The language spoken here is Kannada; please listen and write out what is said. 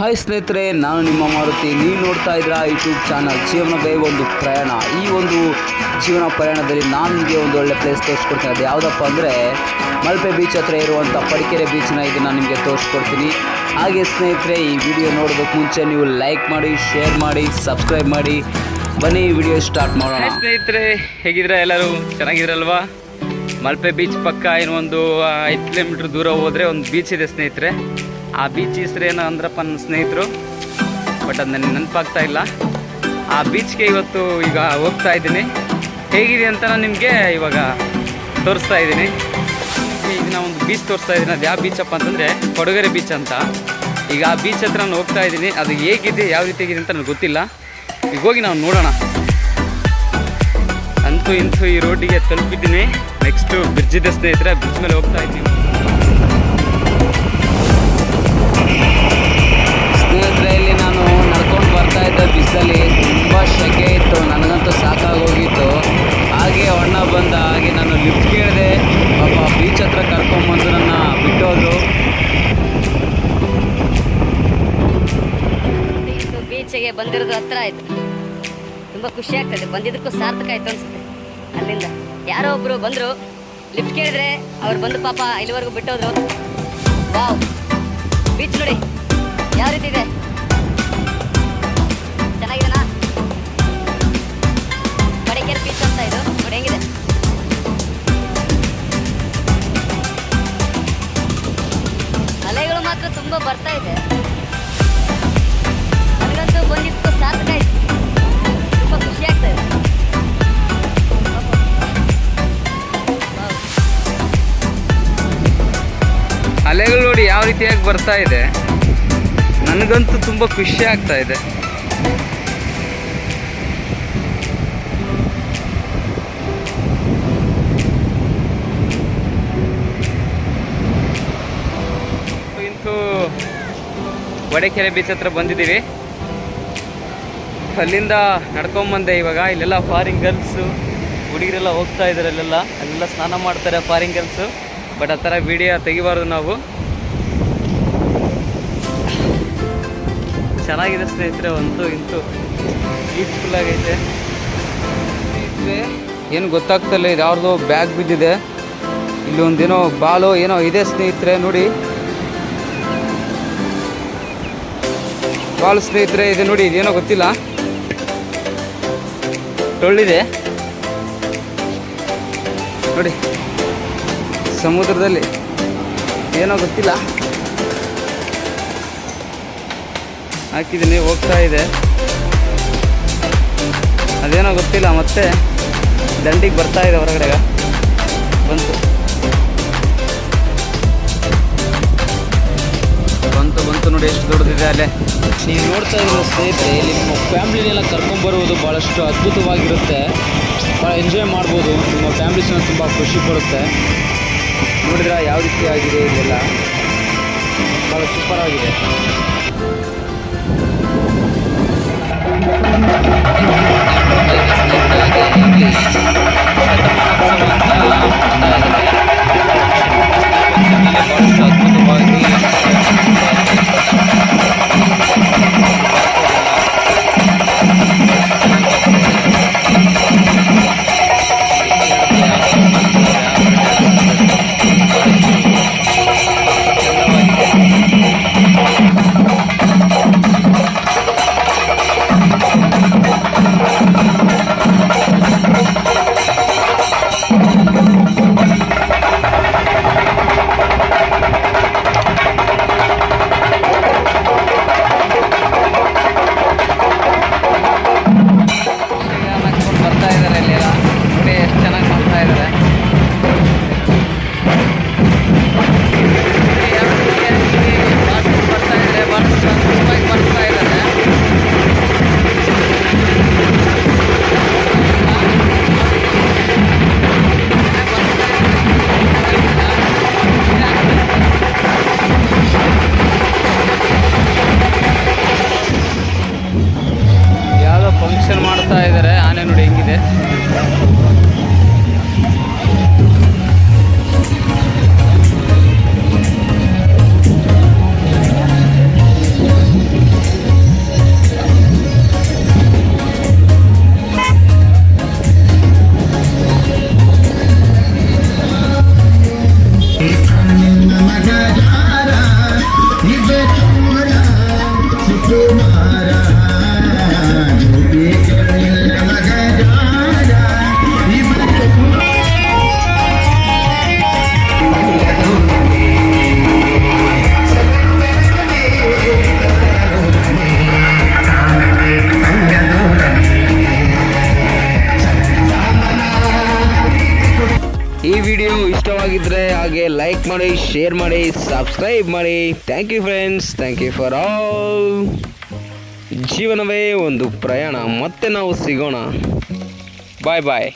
ಹಾಯ್ ಸ್ನೇಹಿತರೆ, ನಾನು ನಿಮ್ಮ ಮಾರುತಿ. ನೀವು ನೋಡ್ತಾ ಇದ್ದೀರಾ ಯೂಟ್ಯೂಬ್ ಚಾನಲ್ ಜೀವನವೇ ಒಂದು ಪ್ರಯಾಣ. ಈ ಒಂದು ಜೀವನ ಪ್ರಯಾಣದಲ್ಲಿ ನಾನು ನಿಮಗೆ ಒಂದು ಒಳ್ಳೆ ಪ್ಲೇಸ್ ತೋರಿಸ್ಕೊಡ್ತಾ ಇದ್ದೆ. ಯಾವುದಪ್ಪ ಅಂದರೆ ಮಲ್ಪೆ ಬೀಚ್ ಹತ್ರ ಇರುವಂಥ ಪಡಿಕೆರೆ ಬೀಚ್ನ ಇದನ್ನು ನಿಮಗೆ ತೋರಿಸ್ಕೊಡ್ತೀನಿ. ಹಾಗೆ ಸ್ನೇಹಿತರೆ, ಈ ವಿಡಿಯೋ ನೋಡೋದಕ್ಕೆ ಮುಂಚೆ ನೀವು ಲೈಕ್ ಮಾಡಿ, ಶೇರ್ ಮಾಡಿ, ಸಬ್ಸ್ಕ್ರೈಬ್ ಮಾಡಿ. ಬನ್ನಿ ವಿಡಿಯೋ ಸ್ಟಾರ್ಟ್ ಮಾಡೋಣ. ಸ್ನೇಹಿತರೆ, ಹೇಗಿದ್ರೆ ಎಲ್ಲರೂ ಚೆನ್ನಾಗಿದ್ರಲ್ವಾ? ಮಲ್ಪೆ ಬೀಚ್ ಪಕ್ಕ ಏನು ಒಂದು 5 ಕಿಲೋಮೀಟ್ರ್ ದೂರ ಹೋದರೆ ಒಂದು ಬೀಚ್ ಇದೆ ಸ್ನೇಹಿತರೆ. ಆ ಬೀಚ್ ಹೆಸರು ಏನೋ ಅಂದ್ರಪ್ಪ ನನ್ನ ಸ್ನೇಹಿತರು, ಬಟ್ ಅದು ನನಗೆ ನೆನಪಾಗ್ತಾ ಇಲ್ಲ. ಆ ಬೀಚ್ಗೆ ಇವತ್ತು ಈಗ ಹೋಗ್ತಾ ಇದ್ದೀನಿ. ಹೇಗಿದೆ ಅಂತ ನಾನು ನಿಮಗೆ ಇವಾಗ ತೋರಿಸ್ತಾ ಇದ್ದೀನಿ. ಈಗ ನಾನು ಒಂದು ಬೀಚ್ ತೋರಿಸ್ತಾ ಇದ್ದೀನಿ. ಅದು ಯಾವ ಬೀಚಪ್ಪ ಅಂತಂದರೆ ಕೊಡಗರೆ ಬೀಚ್ ಅಂತ. ಈಗ ಆ ಬೀಚ್ ಹತ್ರ ನಾನು ಹೋಗ್ತಾ ಇದ್ದೀನಿ. ಅದು ಹೇಗಿದೆ, ಯಾವ ರೀತಿ ಆಗಿದೆ ಅಂತ ನನಗೆ ಗೊತ್ತಿಲ್ಲ. ಈಗ ಹೋಗಿ ನಾವು ನೋಡೋಣ. ಅಂತೂ ಇಂತೂ ಈ ರೋಡಿಗೆ ತಲುಪಿದ್ದೀನಿ. ನೆಕ್ಸ್ಟು ಬ್ರಿಡ್ಜ್ ಇದೆ ಸ್ನೇಹಿತರೆ, ಬ್ರಿಡ್ಜ್ ಮೇಲೆ ಹೋಗ್ತಾ ಇದ್ದೀನಿ. ಸ್ನೇಹಿತರೆ, ಇಲ್ಲಿ ನಾನು ನಡ್ಕೊಂಡು ಬರ್ತಾ ಇದ್ದ ಬೀಚಲ್ಲಿ ತುಂಬ ಸೆಕೆ ಇತ್ತು. ನನಗಂತೂ ಸಾಕಾಗೋಗಿತ್ತು. ಹಾಗೆ ಅಣ್ಣ ಬಂದ ಹಾಗೆ ನಾನು ಲಿಫ್ಟ್ ಕೇಳಿದೆ. ಪಾಪ ಬೀಚ್ ಹತ್ರ ಕರ್ಕೊಂಬಂದು ನನ್ನ ಬಿಟ್ಟೋದ್ರು. ಬೀಚಿಗೆ ಬಂದಿರೋದು ಹತ್ರ ಆಯಿತು. ತುಂಬ ಖುಷಿ ಆಗ್ತದೆ. ಬಂದಿದ್ದಕ್ಕೂ ಸಾರ್ಥಕ ಆಯಿತು ಅನಿಸುತ್ತೆ. ಅಲ್ಲಿಂದ ಯಾರೋ ಒಬ್ಬರು ಬಂದರು, ಲಿಫ್ಟ್ ಕೇಳಿದ್ರೆ ಅವ್ರು ಬಂದು ಪಾಪ ಇಲ್ಲಿವರೆಗೂ ಬಿಟ್ಟೋದ್ರು. ವಾವ್, ಬೀಚ್ ನೋಡಿ ಯಾವ ರೀತಿ ಇದೆ, ಚೆನ್ನಾಗಿದೆನಾ? ಪಡಿಕೆರೆ ಬೀಚ್ ಅಂತ ಇದು ನೋಡಿ ಹೆಂಗಿದೆ. ಅಲೆಗಳು ಮಾತ್ರ ತುಂಬ ಬರ್ತಾ ಇದೆ. ನನಗಂತೂ ಬಂದಿದ್ದು ಸಾರ್ಥಕ ಆಯ್ತು. ತುಂಬ ಖುಷಿ ಆಗ್ತಾ ಇದೆ. ಅಲೆಗಳು ನೋಡಿ ಯಾವ ರೀತಿಯಾಗಿ ಬರ್ತಾ ಇದೆ. ನನಗಂತೂ ತುಂಬ ಖುಷಿ ಆಗ್ತಾ ಇದೆ. ಇಂತೂ ವಡೆಕೆರೆ ಬೀಚ್ ಹತ್ರ ಬಂದಿದ್ದೀವಿ. ಅಲ್ಲಿಂದ ನಡ್ಕೊಂಬಂದೆ. ಇವಾಗ ಇಲ್ಲೆಲ್ಲ ಫಾರಿನ್ ಗರ್ಲ್ಸು ಹುಡುಗರೆಲ್ಲ ಹೋಗ್ತಾ ಇದ್ದಾರೆ. ಅಲ್ಲೆಲ್ಲ ಸ್ನಾನ ಮಾಡ್ತಾರೆ ಫಾರಿನ್ ಗರ್ಲ್ಸು. ಬಟ್ ಆ ಥರ ವಿಡಿಯೋ ತೆಗಿಬಾರ್ದು ನಾವು. ಚೆನ್ನಾಗಿದೆ ಸ್ನೇಹಿತರೆ, ಅಂತೂ ಇಂತೂ ಬ್ಯೂಟಿಫುಲ್ ಆಗೈತೆ. ಸ್ನೇಹಿತರೆ, ಏನು ಗೊತ್ತಾಗ್ತಿಲ್ಲ, ಇದು ಯಾರ್ದೋ ಬ್ಯಾಗ್ ಬಿದ್ದಿದೆ. ಇಲ್ಲಿ ಒಂದೇನೋ ಬಾಲು ಏನೋ ಇದೆ ಸ್ನೇಹಿತರೆ, ನೋಡಿ ಬಾಲು ಸ್ನೇಹಿತರೆ ಇದೆ ನೋಡಿ. ಇದೇನೋ ಗೊತ್ತಿಲ್ಲ, ಟೊಳ್ಳಿದೆ ನೋಡಿ ಸಮುದ್ರದಲ್ಲಿ. ಏನೋ ಗೊತ್ತಿಲ್ಲ, ಹಾಕಿದ್ದೀನಿ, ಹೋಗ್ತಾ ಇದೆ. ಅದೇನೋ ಗೊತ್ತಿಲ್ಲ. ಮತ್ತೆ ದಂಡಿಗೆ ಬರ್ತಾ ಇದೆ ಹೊರಗಡೆ. ಬಂತು ಬಂತು ಬಂತು ನೋಡಿ ಎಷ್ಟು ದೊಡ್ಡದಿದೆ ಅಲ್ಲೇ. ನೀವು ನೋಡ್ತಾ ಇರೋ ಸ್ನೇಹಿತರೆ, ಇಲ್ಲಿ ನಿಮ್ಮ ಫ್ಯಾಮ್ಲಿನೆಲ್ಲ ಕರ್ಕೊಂಬರುವುದು ಭಾಳಷ್ಟು ಅದ್ಭುತವಾಗಿರುತ್ತೆ. ಭಾಳ ಎಂಜಾಯ್ ಮಾಡ್ಬೋದು. ನಿಮ್ಮ ಫ್ಯಾಮ್ಲೀಸ್ನ ತುಂಬ ಖುಷಿ ಪಡುತ್ತೆ. ನೋಡಿದ್ರೆ ಯಾವ ರೀತಿ ಆಗಿದೆ, ಇದೆಲ್ಲ ಭಾಳ ಸೂಪರ್ ಆಗಿದೆ. ಈ ವಿಡಿಯೋ ಇಷ್ಟವಾಗಿದ್ದರೆ ಹಾಗೆ ಲೈಕ್ ಮಾಡಿ, ಶೇರ್ ಮಾಡಿ, ಸಬ್ಸ್ಕ್ರೈಬ್ ಮಾಡಿ. Thank you friends, thank you for all. ಜೀವನವೇ ಒಂದು ಪ್ರಯಾಣ. ಮತ್ತೆ ನಾವು ಸಿಗೋಣ. ಬಾಯ್ ಬಾಯ್.